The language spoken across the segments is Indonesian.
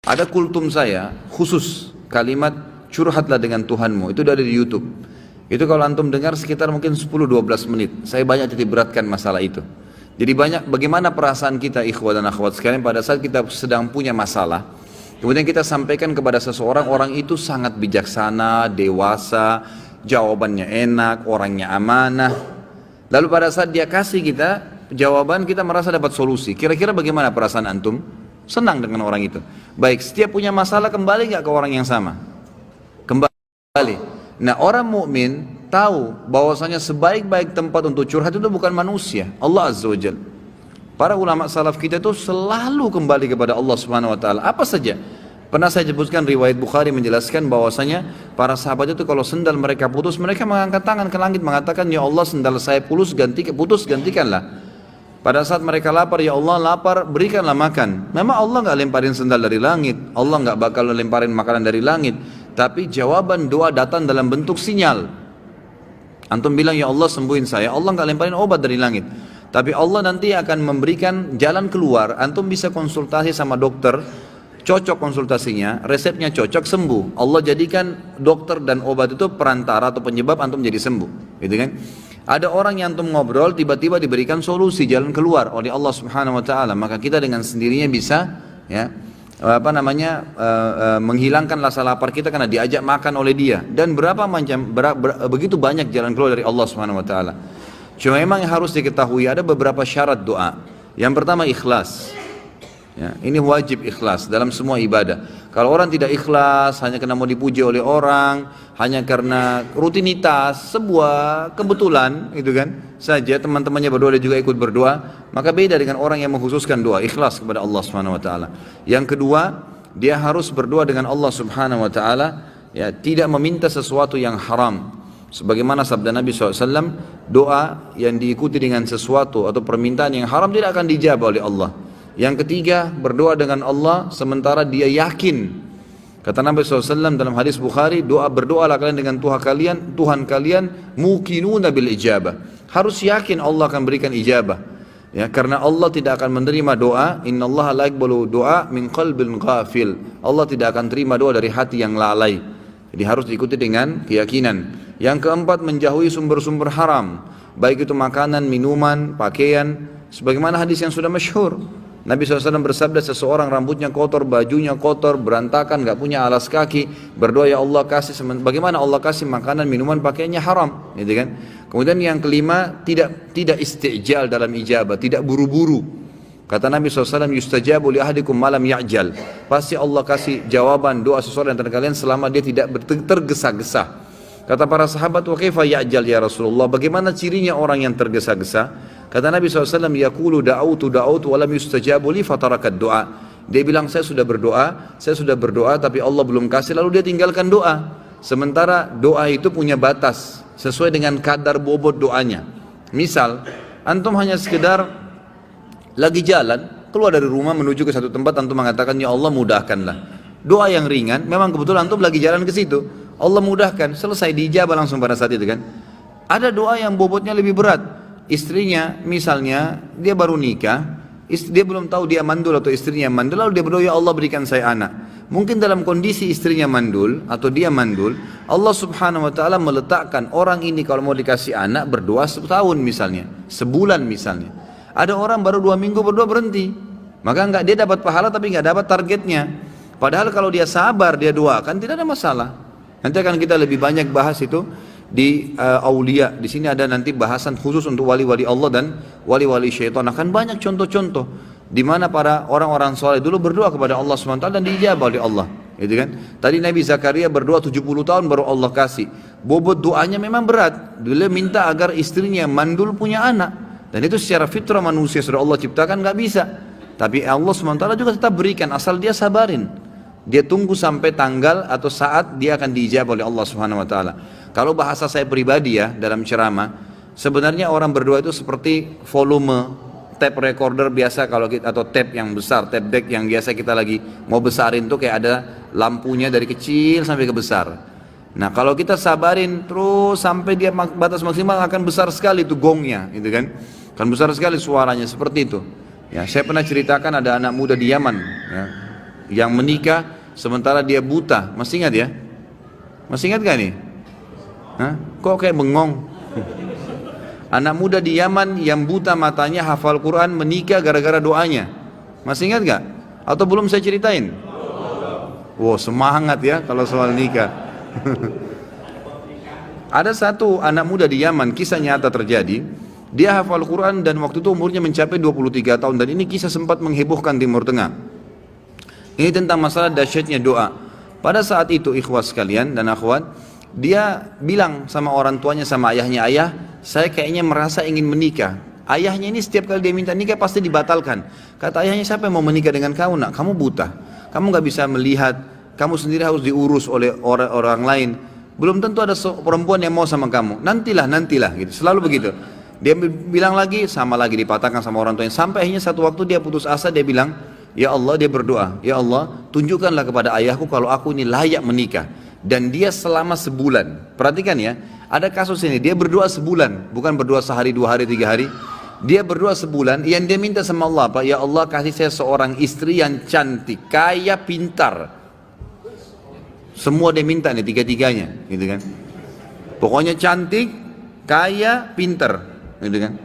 Ada kultum saya khusus kalimat curhatlah dengan Tuhanmu, itu dari YouTube. Itu kalau antum dengar sekitar mungkin 10-12 menit. Saya banyak titik beratkan masalah itu. Jadi banyak bagaimana perasaan kita ikhwah dan akhwat sekalian pada saat kita sedang punya masalah. Kemudian kita sampaikan kepada seseorang, orang itu sangat bijaksana, dewasa, jawabannya enak, orangnya amanah. Lalu pada saat dia kasih kita jawaban, kita merasa dapat solusi. Kira-kira bagaimana perasaan antum? Senang dengan orang itu. Baik, setiap punya masalah kembali nggak ke orang yang sama? Kembali. Nah, orang mukmin tahu bahwasanya sebaik-baik tempat untuk curhat itu bukan manusia, Allah Azza wa Jalla. Para ulama salaf kita itu selalu kembali kepada Allah Subhanahu wa taala. Apa saja? Pernah saya sebutkan riwayat Bukhari menjelaskan bahwasanya para sahabat itu kalau sendal mereka putus, mereka mengangkat tangan ke langit mengatakan, "Ya Allah, sendal saya putus, gantikanlah." Pada saat mereka lapar, ya Allah lapar, berikanlah makan. Memang Allah nggak lemparin sendal dari langit, Allah nggak bakal lemparin makanan dari langit, tapi jawaban doa datang dalam bentuk sinyal. Antum bilang ya Allah sembuhin saya, Allah nggak lemparin obat dari langit, tapi Allah nanti akan memberikan jalan keluar. Antum bisa konsultasi sama dokter, cocok konsultasinya, resepnya cocok, sembuh. Allah jadikan dokter dan obat itu perantara atau penyebab antum jadi sembuh, gitu kan? Ada orang yang antum ngobrol tiba-tiba diberikan solusi jalan keluar oleh Allah Subhanahu wa taala, maka kita dengan sendirinya bisa menghilangkan rasa lapar kita karena diajak makan oleh dia, dan begitu banyak jalan keluar dari Allah Subhanahu wa taala. Cuma memang yang harus diketahui ada beberapa syarat doa. Yang pertama ikhlas. Ya, ini wajib ikhlas dalam semua ibadah. Kalau orang tidak ikhlas hanya karena mau dipuji oleh orang, hanya karena rutinitas, sebuah kebetulan itu kan saja teman-temannya berdoa dia juga ikut berdoa, maka beda dengan orang yang mengkhususkan doa ikhlas kepada Allah Subhanahu wa taala. Yang kedua, dia harus berdoa dengan Allah Subhanahu wa taala, ya, tidak meminta sesuatu yang haram. Sebagaimana sabda Nabi SAW, doa yang diikuti dengan sesuatu atau permintaan yang haram tidak akan dijabah oleh Allah. Yang ketiga, berdoa dengan Allah sementara dia yakin. Kata Nabi SAW dalam hadis Bukhari, berdoalah kalian dengan Tuhan kalian muqinuna bil ijabah. Harus yakin Allah akan berikan ijabah. Ya, karena Allah tidak akan menerima doa, innallaha la yaqbalu doa min qalbin ghafil. Allah tidak akan terima doa dari hati yang lalai. Jadi harus diikuti dengan keyakinan. Yang keempat, menjauhi sumber-sumber haram, baik itu makanan, minuman, pakaian. Sebagaimana hadis yang sudah masyhur, Nabi SAW bersabda, seseorang rambutnya kotor, bajunya kotor, berantakan, gak punya alas kaki, berdoa ya Allah kasih, bagaimana Allah kasih makanan, minuman, pakaiannya haram, gitu kan? Kemudian yang kelima, tidak istijal dalam ijabah, tidak buru-buru. Kata Nabi SAW, yustajabu li ahadikum malam ya'jal. Pasti Allah kasih jawaban doa seseorang antara kalian selama dia tidak tergesa-gesa. Kata para sahabat, wa kaifa ya'jal ya Rasulullah, bagaimana cirinya orang yang tergesa-gesa? Kata Nabi SAW, yaqulu da'autu walam yustajabu li fatarakat doa. Dia bilang saya sudah berdoa tapi Allah belum kasih, lalu dia tinggalkan doa. Sementara doa itu punya batas sesuai dengan kadar bobot doanya. Misal, antum hanya sekedar lagi jalan, keluar dari rumah menuju ke satu tempat, antum mengatakan ya Allah mudahkanlah. Doa yang ringan, memang kebetulan antum lagi jalan ke situ, Allah mudahkan, selesai diijabah langsung pada saat itu kan. Ada doa yang bobotnya lebih berat. Istrinya misalnya dia baru nikah, dia belum tahu dia mandul atau istrinya mandul, lalu dia berdoa ya Allah berikan saya anak. Mungkin dalam kondisi istrinya mandul atau dia mandul, Allah Subhanahu wa taala meletakkan orang ini kalau mau dikasih anak berdoa setahun misalnya, sebulan misalnya. Ada orang baru 2 minggu berdoa berhenti, maka dia dapat pahala tapi nggak dapat targetnya. Padahal kalau dia sabar, dia doakan tidak ada masalah. Nanti akan kita lebih banyak bahas itu di aulia. Di sini ada nanti bahasan khusus untuk wali-wali Allah dan wali-wali syaitan. Akan banyak contoh-contoh di mana para orang-orang soleh dulu berdoa kepada Allah SWT dan diijabah oleh Allah, gitu kan? Tadi Nabi Zakaria berdoa 70 tahun baru Allah kasih. Bobot doanya memang berat. Dia minta agar istrinya mandul punya anak, dan itu secara fitrah manusia sudah Allah ciptakan nggak bisa. Tapi Allah SWT juga tetap berikan asal dia sabarin. Dia tunggu sampai tanggal atau saat dia akan diijabah oleh Allah Subhanahu wa taala. Kalau bahasa saya pribadi ya dalam ceramah, sebenarnya orang berdoa itu seperti volume tape recorder biasa kalau kita, atau tape yang besar, tape deck yang biasa kita lagi mau besarin tuh kayak ada lampunya dari kecil sampai ke besar. Nah, kalau kita sabarin terus sampai dia batas maksimal akan besar sekali itu gongnya, gitu kan? Akan besar sekali suaranya seperti itu. Ya, saya pernah ceritakan ada anak muda di Yaman, ya. yang menikah sementara dia buta. Masih ingat ya? Masih ingat gak nih? Hah? Kok kayak bengong? Anak muda di Yaman yang buta matanya hafal Quran menikah gara-gara doanya. Masih ingat gak? Atau belum saya ceritain? Wow, semangat ya kalau soal nikah. Ada satu anak muda di Yaman, kisah nyata terjadi. Dia hafal Quran dan waktu itu umurnya mencapai 23 tahun. Dan ini kisah sempat menghebohkan Timur Tengah. Ini tentang masalah dahsyatnya doa. Pada saat itu ikhwas sekalian dan akhwat, dia bilang sama orang tuanya, sama ayahnya, ayah, saya kayaknya merasa ingin menikah. Ayahnya ini setiap kali dia minta nikah pasti dibatalkan. Kata ayahnya, siapa yang mau menikah dengan kamu nak? Kamu buta, kamu gak bisa melihat, kamu sendiri harus diurus oleh orang lain. Belum tentu ada perempuan yang mau sama kamu. Nantilah gitu. Selalu begitu. Dia bilang lagi, sama lagi dipatahkan sama orang tuanya. Sampai akhirnya satu waktu dia putus asa, dia bilang, ya Allah, dia berdoa, ya Allah, tunjukkanlah kepada ayahku kalau aku ini layak menikah. Dan dia selama sebulan, perhatikan ya, ada kasus ini, dia berdoa sebulan, bukan berdoa sehari, 2 hari, 3 hari. Dia berdoa sebulan, yang dia minta sama Allah apa? Ya Allah, kasih saya seorang istri yang cantik, kaya, pintar. Semua dia minta nih, tiga-tiganya, gitu kan. Pokoknya cantik, kaya, pintar, gitu kan.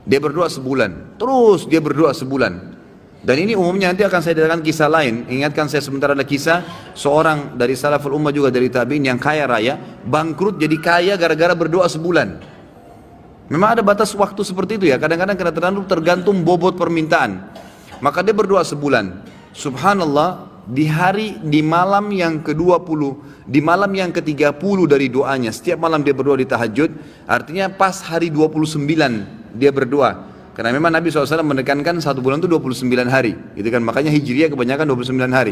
Dia berdoa sebulan, terus dia berdoa sebulan. Dan ini umumnya nanti akan saya datangkan kisah lain. Ingatkan saya sebentar, ada kisah seorang dari salaful ummah juga dari tabi'in yang kaya raya, bangkrut jadi kaya gara-gara berdoa sebulan. Memang ada batas waktu seperti itu ya. Kadang-kadang tergantung bobot permintaan. Maka dia berdoa sebulan. Subhanallah, di malam yang ke-20, di malam yang ke-30 dari doanya, setiap malam dia berdoa di tahajud, artinya pas hari 29 dia berdoa. Karena memang Nabi SAW menekankan 1 bulan itu 29 hari, gitu kan? Makanya Hijriyah kebanyakan 29 hari.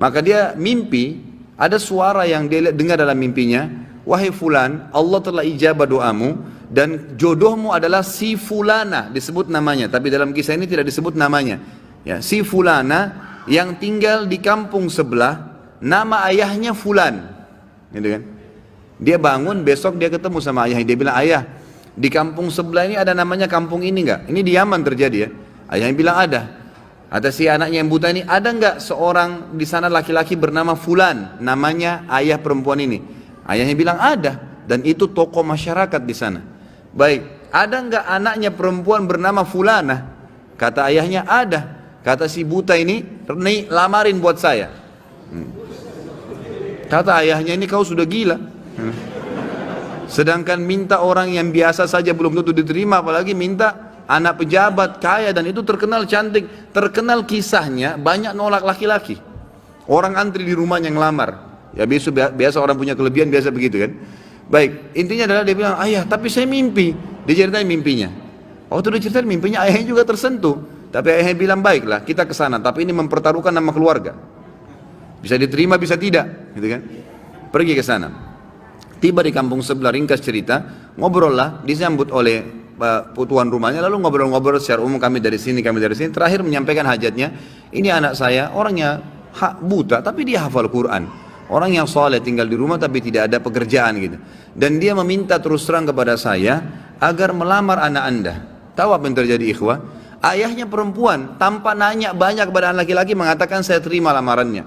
Maka dia mimpi, ada suara yang dia dengar dalam mimpinya, wahai fulan, Allah telah ijabah doamu dan jodohmu adalah si fulana, disebut namanya, tapi dalam kisah ini tidak disebut namanya. Ya, si fulana yang tinggal di kampung sebelah, nama ayahnya fulan, gitu kan? Dia bangun, besok dia ketemu sama ayahnya, dia bilang, ayah, di kampung sebelah ini ada namanya kampung ini enggak? Ini di Yaman terjadi ya. Ayahnya bilang ada. Ada si anaknya yang buta ini, ada enggak seorang di sana laki-laki bernama fulan, namanya ayah perempuan ini? Ayahnya bilang ada, dan itu tokoh masyarakat di sana. Baik, ada enggak anaknya perempuan bernama fulana? Kata ayahnya ada. Kata si buta ini, lamarin buat saya. Kata ayahnya, ini kau sudah gila. Sedangkan minta orang yang biasa saja belum tentu diterima, apalagi minta anak pejabat kaya, dan itu terkenal cantik, terkenal kisahnya, banyak nolak laki-laki. Orang antri di rumahnya ngelamar. Ya biasa orang punya kelebihan, biasa begitu kan. Baik, intinya adalah dia bilang, ayah tapi saya mimpi. Dia ceritain mimpinya. Waktu dia ceritain mimpinya, ayahnya juga tersentuh. Tapi ayahnya bilang, baiklah kita ke sana, tapi ini mempertaruhkan nama keluarga. Bisa diterima, bisa tidak, gitu kan. Pergi ke sana. Tiba di kampung sebelah, ringkas cerita, ngobrol lah, disambut oleh tuan rumahnya, lalu ngobrol-ngobrol secara umum, kami dari sini, terakhir menyampaikan hajatnya, ini anak saya, orangnya buta, tapi dia hafal Quran, orang yang soleh, tinggal di rumah tapi tidak ada pekerjaan gitu, dan dia meminta terus terang kepada saya, agar melamar anak anda. Tahu apa yang terjadi ikhwah? Ayahnya perempuan, tanpa nanya banyak kepada anak laki-laki, mengatakan saya terima lamarannya.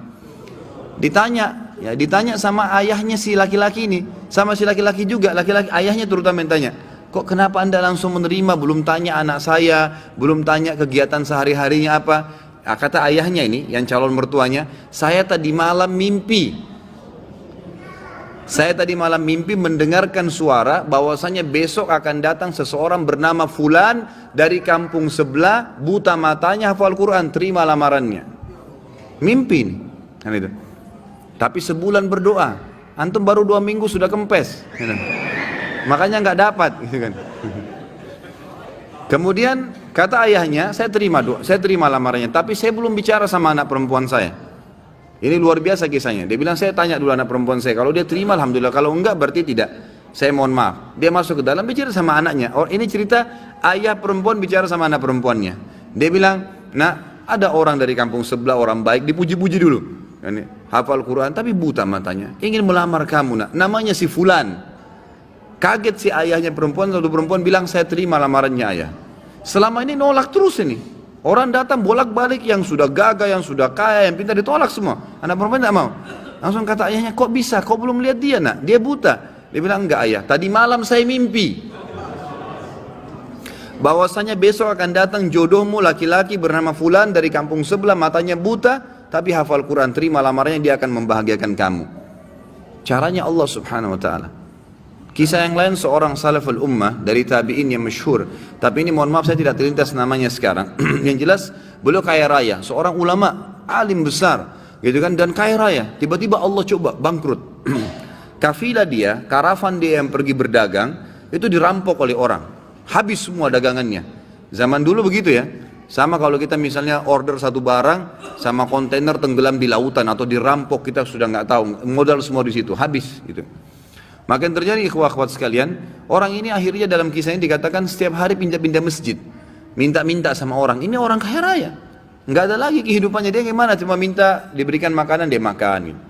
Ditanya sama ayahnya si laki-laki ini, sama si laki-laki juga, ayahnya terutama yang tanya, kok kenapa anda langsung menerima, belum tanya anak saya, belum tanya kegiatan sehari-harinya apa? Kata ayahnya ini, yang calon mertuanya, saya tadi malam mimpi mendengarkan suara bahwasanya besok akan datang seseorang bernama fulan dari kampung sebelah, buta matanya, hafal Quran, terima lamarannya. Mimpi nih, kan itu. Tapi sebulan berdoa, antum baru 2 minggu sudah kempes, makanya nggak dapat, gitu kan. Kemudian kata ayahnya, saya terima lamarannya, tapi saya belum bicara sama anak perempuan saya. Ini luar biasa kisahnya. Dia bilang, saya tanya dulu anak perempuan saya, kalau dia terima alhamdulillah, kalau enggak berarti tidak. Saya mohon maaf. Dia masuk ke dalam, bicara sama anaknya. Ini cerita ayah perempuan bicara sama anak perempuannya. Dia bilang, nah ada orang dari kampung sebelah, orang baik, dipuji-puji dulu. Hafal Quran tapi buta matanya, ingin melamar kamu nak, namanya si fulan. Kaget si ayahnya perempuan, satu perempuan bilang, saya terima lamarannya ayah. Selama ini nolak terus ini, Orang datang bolak-balik yang sudah gagah, yang sudah kaya, yang pintar ditolak semua. Anak perempuan tidak mau. Langsung kata ayahnya, kok bisa? Kok belum lihat dia nak? Dia buta. Dia bilang, enggak ayah, tadi malam saya mimpi bahwasanya besok akan datang jodohmu laki-laki bernama Fulan dari kampung sebelah, matanya buta, tapi hafal Quran, terima lamarannya, dia akan membahagiakan kamu. Caranya Allah subhanahu wa ta'ala. Kisah yang lain seorang salaful ummah dari tabi'in yang masyhur, tapi ini mohon maaf saya tidak terlintas namanya sekarang. Yang jelas beliau kaya raya, seorang ulama alim besar gitu kan, dan kaya raya. Tiba-tiba Allah coba bangkrut. Kafilah dia, karavan dia yang pergi berdagang itu dirampok oleh orang, habis semua dagangannya. Zaman dulu begitu ya. Sama kalau kita misalnya order satu barang sama kontainer tenggelam di lautan atau dirampok, kita sudah nggak tahu, modal semua di situ, habis gitu. Maka yang terjadi ikhwah-akhwat sekalian, orang ini akhirnya dalam kisah ini dikatakan setiap hari pindah-pindah masjid, minta-minta sama orang. Ini orang kaya raya, nggak ada lagi kehidupannya, dia gimana? Cuma minta diberikan makanan, dia makan gitu.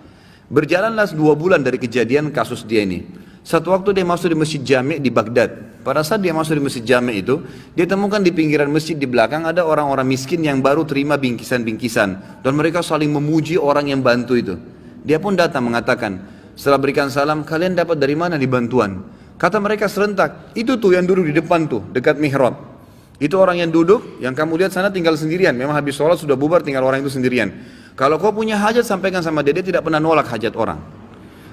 Berjalanlah 2 bulan dari kejadian kasus dia ini. Satu waktu dia masuk di masjid Jami' di Baghdad. Pada saat dia masuk di masjid Jami' itu, dia temukan di pinggiran masjid di belakang ada orang-orang miskin yang baru terima bingkisan-bingkisan, dan mereka saling memuji orang yang bantu itu. Dia pun datang mengatakan, setelah berikan salam, kalian dapat dari mana nih bantuan? Kata mereka serentak, itu tuh yang duduk di depan tuh, dekat mihrab. Itu orang yang duduk, yang kamu lihat sana tinggal sendirian. Memang habis sholat sudah bubar, tinggal orang itu sendirian. Kalau kau punya hajat, sampaikan sama dia tidak pernah nolak hajat orang.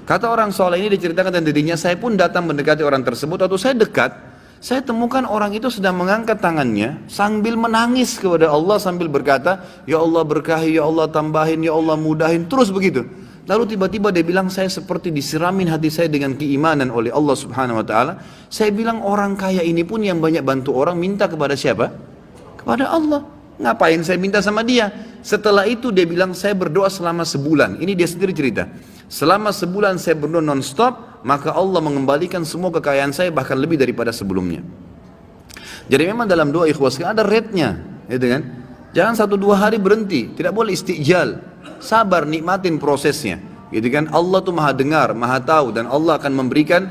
Kata orang soleh ini diceritakan dan dirinya, saya pun datang mendekati orang tersebut. Waktu saya dekat, saya temukan orang itu sedang mengangkat tangannya sambil menangis kepada Allah, sambil berkata, ya Allah berkahi, ya Allah tambahin, ya Allah mudahin, terus begitu. Lalu tiba-tiba dia bilang, saya seperti disiramin hati saya dengan keimanan oleh Allah subhanahu wa ta'ala. Saya bilang, orang kaya ini pun yang banyak bantu orang, minta kepada siapa? Kepada Allah. Ngapain saya minta sama dia? Setelah itu dia bilang, saya berdoa selama sebulan. Ini dia sendiri cerita. Selama sebulan saya berdoa non-stop, maka Allah mengembalikan semua kekayaan saya, bahkan lebih daripada sebelumnya. Jadi memang dalam doa ikhwas ada rate-nya, gitu kan? Jangan 1-2 hari berhenti, tidak boleh istijal. Sabar, nikmatin prosesnya, gitu kan? Allah tuh maha dengar, maha tahu, dan Allah akan memberikan